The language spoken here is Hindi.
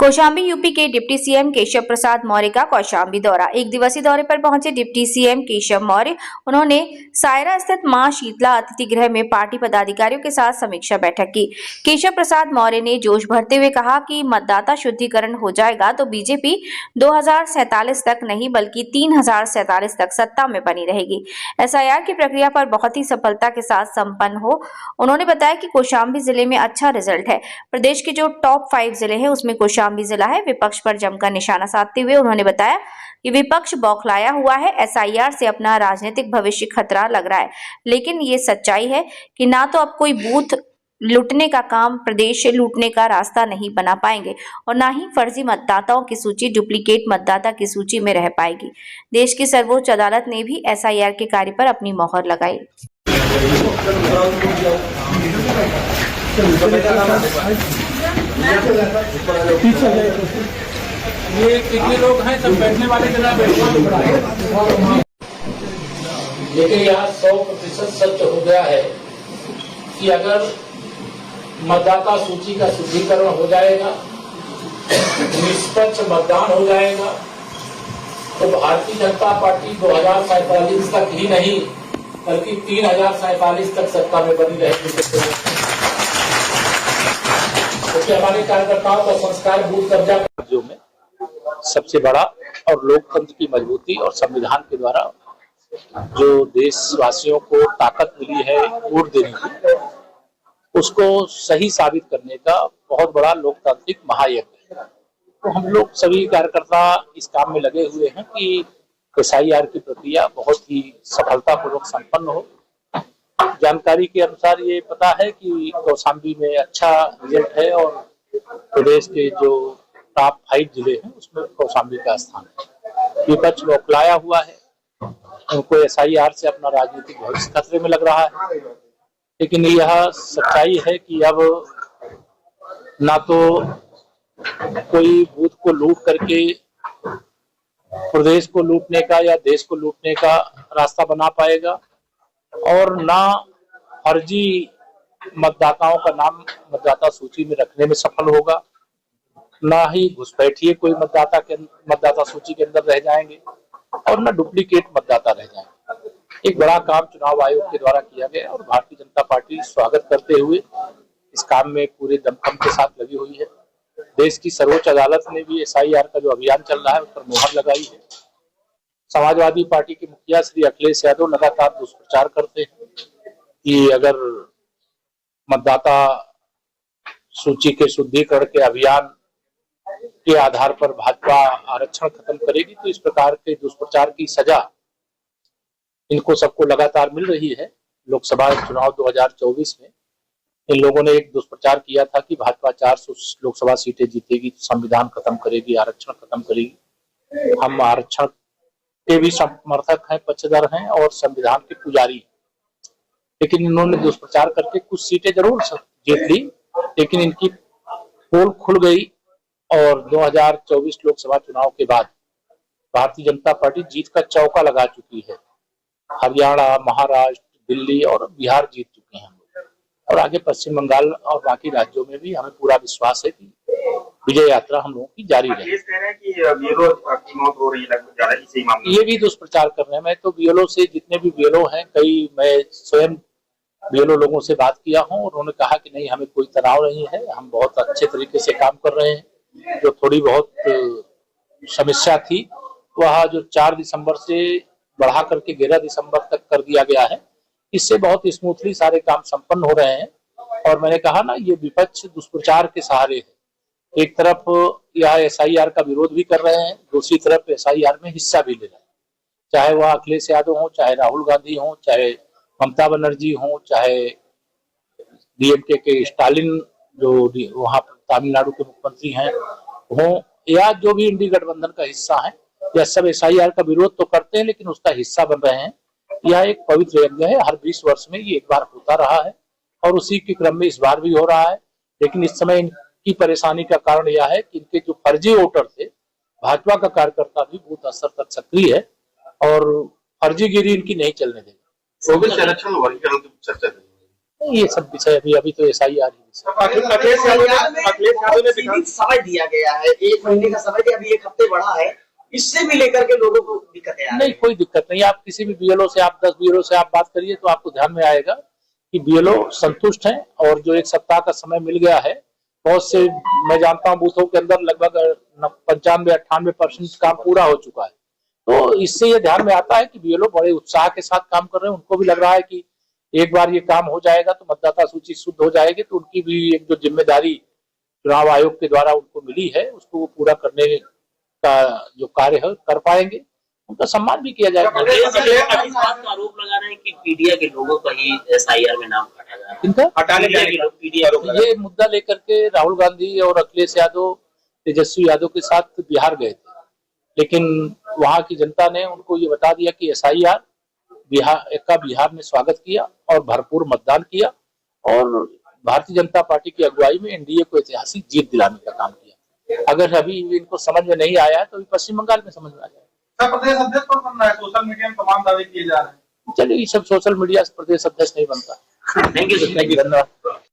कौशाम्बी यूपी के डिप्टी सीएम केशव प्रसाद मौर्य का कौशाम्बी दौरा। एक दिवसीय दौरे पर पहुंचे डिप्टी सीएम केशव मौर्य। उन्होंने सायरा स्थित मां शीतला अतिथि गृह में पार्टी पदाधिकारियों के साथ समीक्षा बैठक की। केशव प्रसाद मौर्य ने जोश भरते हुए कहा कि मतदाता शुद्धिकरण हो जाएगा तो बीजेपी 2047 तक नहीं बल्कि 3047 तक सत्ता में बनी रहेगी। एसआईआर की प्रक्रिया पर बहुत ही सफलता के साथ संपन्न हो। उन्होंने बताया कि कौशाम्बी जिले में अच्छा रिजल्ट है। प्रदेश के जो टॉप 5 जिले हैं उसमें कौशाम्बी जिला है। विपक्ष पर जमकर निशाना साधते हुए उन्होंने बताया कि विपक्ष बौखलाया हुआ है। एसआईआर से अपना राजनीतिक भविष्य खतरा लग रहा है, लेकिन ये सच्चाई है कि ना तो अब कोई बूथ लूटने का काम प्रदेश लूटने का रास्ता नहीं बना पाएंगे और ना ही फर्जी मतदाताओं की सूची डुप्लीकेट मतदाता की सूची में रह पाएगी। देश की सर्वोच्च अदालत ने भी एसआईआर के कार्य पर अपनी मोहर लगाई। ये कितने लोग हैं? सब बैठने वाले जगह बैठे। लेकिन यहाँ 100% सच हो गया है कि अगर मतदाता सूची का शुद्धिकरण हो जाएगा, निष्पक्ष मतदान हो जाएगा, तो भारतीय जनता पार्टी 2047 तक ही नहीं बल्कि 3047 तक सत्ता में बनी रहेगी। क्योंकि हमारे कार्यकर्ताओं का संस्कार बूथ कब्जा राज्यों में सबसे बड़ा और लोकतंत्र की मजबूती और संविधान के द्वारा जो देशवासियों को ताकत मिली है वोट देने की, उसको सही साबित करने का बहुत बड़ा लोकतांत्रिक महायज्ञ है। तो हम लोग सभी कार्यकर्ता इस काम में लगे हुए हैं कि एसआईआर की प्रक्रिया बहुत ही सफलतापूर्वक संपन्न हो। जानकारी के अनुसार ये पता है कि कौशाम्बी में अच्छा रिजल्ट है और प्रदेश के जो टॉप 5 जिले हैं उसमें कौशाम्बी का स्थान है। विपक्ष बौखलाया हुआ है, उनको एसआईआर से अपना राजनीतिक भविष्य खतरे में लग रहा है, लेकिन यह सच्चाई है कि अब ना तो कोई बूथ को लूट करके प्रदेश को लूटने का या देश को लूटने का रास्ता बना पाएगा और ना फर्जी मतदाताओं का नाम मतदाता सूची में रखने में सफल होगा, ना ही घुसपैठिए कोई मतदाता सूची के अंदर रह जाएंगे और ना डुप्लीकेट मतदाता रह जाएंगे। एक बड़ा काम चुनाव आयोग के द्वारा किया गया और भारतीय जनता पार्टी स्वागत करते हुए इस काम में पूरे दमखम के साथ लगी हुई है। देश की सर्वोच्च अदालत ने भी एसआईआर का जो अभियान चल रहा है उस पर मोहर लगाई है। समाजवादी पार्टी के मुखिया श्री अखिलेश यादव लगातार दुष्प्रचार करते हैं कि अगर मतदाता सूची के शुद्धिकरण के अभियान के आधार पर भाजपा आरक्षण खत्म करेगी, तो इस प्रकार के दुष्प्रचार की सजा इनको सबको लगातार मिल रही है। लोकसभा चुनाव 2024 में इन लोगों ने एक दुष्प्रचार किया था कि भाजपा 400 लोकसभा सीटें जीतेगी तो संविधान खत्म करेगी, आरक्षण खत्म करेगी। हम आरक्षण के भी समर्थक हैं, पक्षधर हैं और संविधान के पुजारी, लेकिन इन्होंने दुष्प्रचार करके कुछ सीटें जरूर जीत ली, लेकिन इनकी पोल खुल गई और 2024 लोकसभा चुनाव के बाद भारतीय जनता पार्टी जीत का चौका लगा चुकी है। हरियाणा, महाराष्ट्र, दिल्ली और बिहार जीत चुके हैं और आगे पश्चिम बंगाल और बाकी राज्यों में भी हमें पूरा विश्वास है कि विजय यात्रा हम लोगों की जारी रहेगी। ये भी दुष्प्रचार कर रहे हैं। मैं तो बीएलओ से, जितने भी बीएलओ हैं, मैं स्वयं बीएलओ लोगों से बात किया हूं और उन्होंने कहा कि नहीं, हमें कोई तनाव नहीं है, हम बहुत अच्छे तरीके से काम कर रहे हैं। जो थोड़ी बहुत समस्या थी वह जो 4 दिसंबर से बढ़ा करके 11 दिसंबर तक कर दिया गया है, इससे बहुत स्मूथली सारे काम संपन्न हो रहे हैं। और मैंने कहा ना, ये विपक्ष दुष्प्रचार के सहारे है। एक तरफ यह एसआईआर का विरोध भी कर रहे हैं, दूसरी तरफ एसआईआर में हिस्सा भी ले रहे हैं। चाहे वह अखिलेश यादव हो, चाहे राहुल गांधी हो, चाहे ममता बनर्जी हो, चाहे डीएमके के स्टालिन जो वहां तमिलनाडु के मुख्यमंत्री हैं हो, या जो भी इंडी गठबंधन का हिस्सा है, यह सब एसआईआर का विरोध तो करते हैं लेकिन उसका हिस्सा बन रहे हैं। यह एक पवित्र यज्ञ है, हर 20 वर्ष में ये एक बार होता रहा है और उसी के क्रम में इस बार भी हो रहा है। लेकिन इस समय इनकी परेशानी का कारण यह है कि इनके जो फर्जी वोटर थे, भाजपा का कार्यकर्ता भी बूथ स्तर तक सक्रिय है और फर्जीगिरी इनकी नहीं चलने देगा। 24 आरक्षण वर्गीकरण की चर्चा ये सब विषय अभी तो SIR ही विषय। अखिलेश यादव ने सीमित समय दिया गया है, 1 महीने का समय दिया, अभी 1 हफ्ते बढ़ा है, इससे भी लेकर के लोगों को दिक्कतें आ रही नहीं, कोई दिक्कत नहीं। आप किसी भी BLO से, आप 10 BLO से आप बात करिए तो आपको ध्यान में आएगा कि BLO संतुष्ट हैं और जो 1 सप्ताह का समय मिल गया है, बहुत से मैं जानता हूं बूथों के अंदर लगभग 95-98% काम पूरा हो चुका है। तो इससे ये ध्यान में आता है कि BLO बड़े उत्साह के साथ काम कर रहे हैं। उनको भी लग रहा है कि एक बार ये काम हो जाएगा तो मतदाता सूची शुद्ध हो जाएगी, तो उनकी भी एक जो जिम्मेदारी चुनाव आयोग के द्वारा उनको मिली है उसको वो पूरा करने का जो कार्य है कर पाएंगे। उनका सम्मान भी किया जाएगा। इस बात का आरोप लगा रहे हैं कि पीडिया के लोगों का ही SIR में नाम काटा जा रहा है। इनका हटाने पीडिया के लोग, पीडिया के ये मुद्दा लेकर के राहुल गांधी और अखिलेश यादव, तेजस्वी यादव के साथ बिहार गए थे, लेकिन वहां की जनता ने उनको ये बता दिया कि SIR बिहार ने स्वागत किया और भरपूर मतदान किया और भारतीय जनता पार्टी की अगुवाई में NDA को ऐतिहासिक जीत दिलाने का काम किया। अगर अभी इनको समझ में नहीं आया तो पश्चिम बंगाल में समझ में आ जाएगा। प्रदेश अध्यक्ष कौन बन रहा है? सोशल मीडिया में तमाम दावे किए जा रहे हैं। चलिए, ये सब सोशल मीडिया से प्रदेश अध्यक्ष नहीं बनता। थैंक यू, धन्यवाद।